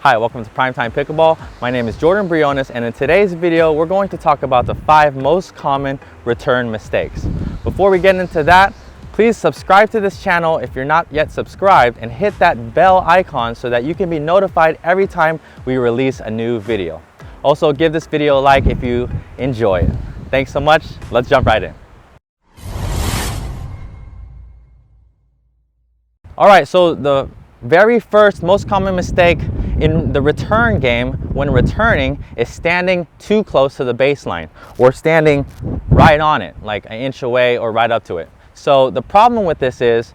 Hi, welcome to PrimeTime Pickleball. My name is Jordan Briones, and in today's video, we're going to talk about the 5 most common return mistakes. Before we get into that, please subscribe to this channel if you're not yet subscribed and hit that bell icon so that you can be notified every time we release a new video. Also, give this video a like if you enjoy it. Thanks so much. Let's jump right in. All right, so the very first most common mistake in the return game when returning is standing too close to the baseline or standing right on it, like an inch away or right up to it. So the problem with this is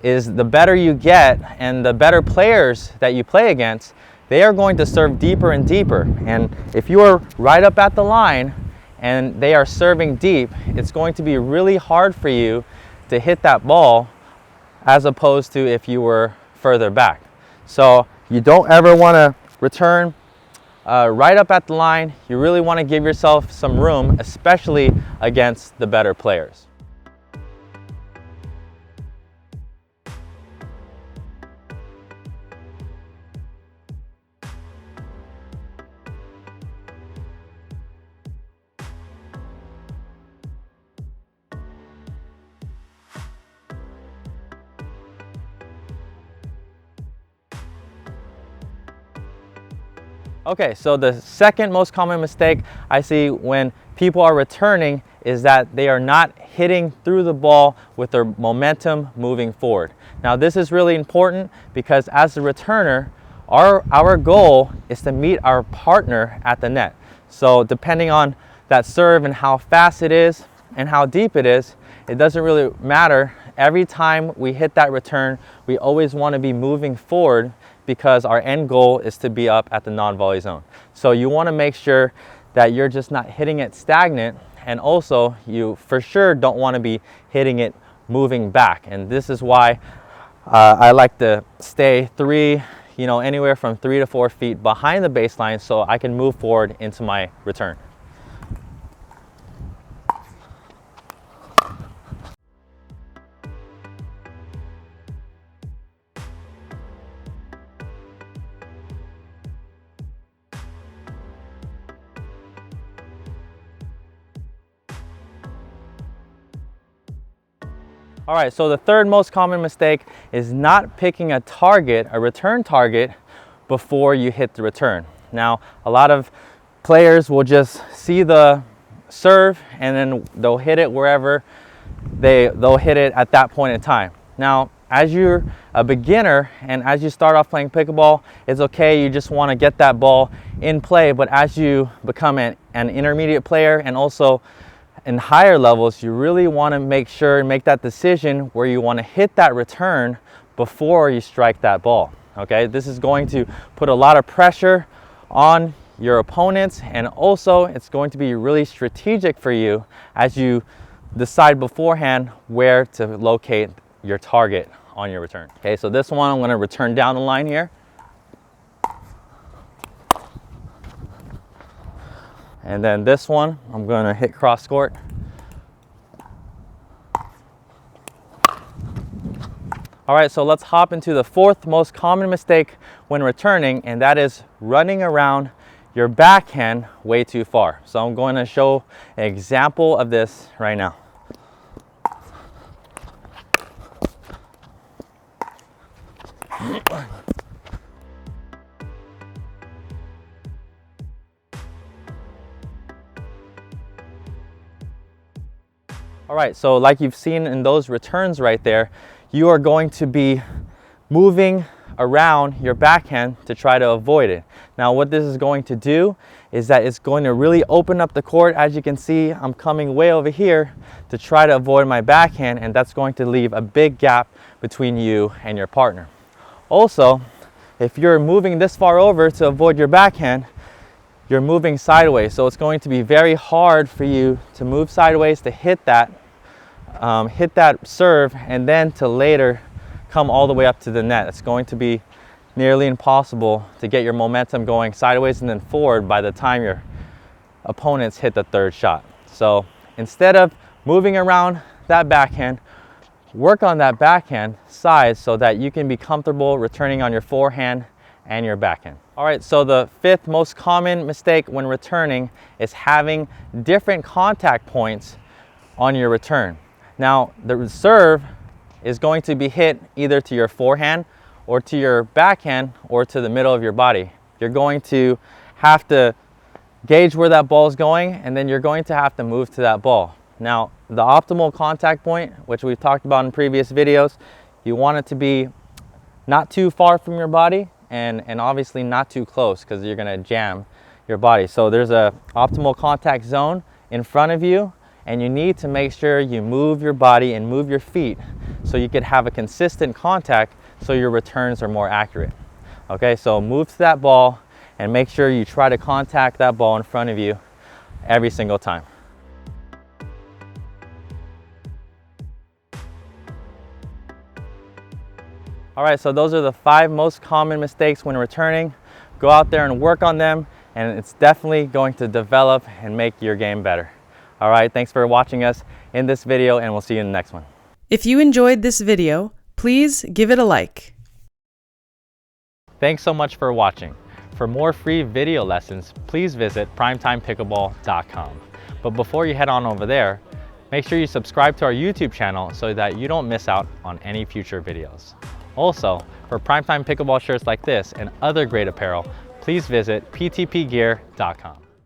the better you get and the better players that you play against, they are going to serve deeper and deeper. And if you are right up at the line and they are serving deep, it's going to be really hard for you to hit that ball as opposed to if you were further back. So you don't ever want to return right up at the line. You really want to give yourself some room, especially against the better players. Okay, so the second most common mistake I see when people are returning is that they are not hitting through the ball with their momentum moving forward. Now this is really important because as a returner, our goal is to meet our partner at the net. So depending on that serve and how fast it is and how deep it is, it doesn't really matter. Every time we hit that return, we always want to be moving forward because our end goal is to be up at the non-volley zone. So you want to make sure that you're just not hitting it stagnant, and also you for sure don't want to be hitting it moving back. And this is why I like to stay anywhere from 3 to 4 feet behind the baseline so I can move forward into my return. All right, so the third most common mistake is not picking a target, a return target, before you hit the return. Now, a lot of players will just see the serve and then they'll hit it wherever they'll hit it at that point in time. Now, as you're a beginner and as you start off playing pickleball, it's okay, you just want to get that ball in play, but as you become an intermediate player and also in higher levels, you really want to make sure and make that decision where you want to hit that return before you strike that ball. Okay, this is going to put a lot of pressure on your opponents, and also it's going to be really strategic for you as you decide beforehand where to locate your target on your return. Okay, so this one I'm going to return down the line here. And then this one, I'm going to hit cross court. All right, so let's hop into the fourth most common mistake when returning, and that is running around your backhand way too far. So I'm going to show an example of this right now. All right, so like you've seen in those returns right there, you are going to be moving around your backhand to try to avoid it. Now what this is going to do is that it's going to really open up the court. As you can see, I'm coming way over here to try to avoid my backhand, and that's going to leave a big gap between you and your partner. Also, if you're moving this far over to avoid your backhand, you're moving sideways. So it's going to be very hard for you to move sideways to hit that serve and then to later come all the way up to the net. It's going to be nearly impossible to get your momentum going sideways and then forward by the time your opponents hit the third shot. So instead of moving around that backhand, work on that backhand side so that you can be comfortable returning on your forehand and your backhand. All right, so the fifth most common mistake when returning is having different contact points on your return. Now, the serve is going to be hit either to your forehand or to your backhand or to the middle of your body. You're going to have to gauge where that ball is going, and then you're going to have to move to that ball. Now, the optimal contact point, which we've talked about in previous videos, you want it to be not too far from your body and obviously not too close, because you're going to jam your body. So there's a optimal contact zone in front of you, and you need to make sure you move your body and move your feet so you could have a consistent contact so your returns are more accurate. Okay, so move to that ball and make sure you try to contact that ball in front of you every single time. All right, so those are the 5 most common mistakes when returning. Go out there and work on them, and it's definitely going to develop and make your game better. All right, thanks for watching us in this video, and we'll see you in the next one. If you enjoyed this video, please give it a like. Thanks so much for watching. For more free video lessons, please visit PrimetimePickleball.com. But before you head on over there, make sure you subscribe to our YouTube channel so that you don't miss out on any future videos. Also, for PrimeTime Pickleball shirts like this and other great apparel, please visit PTPgear.com.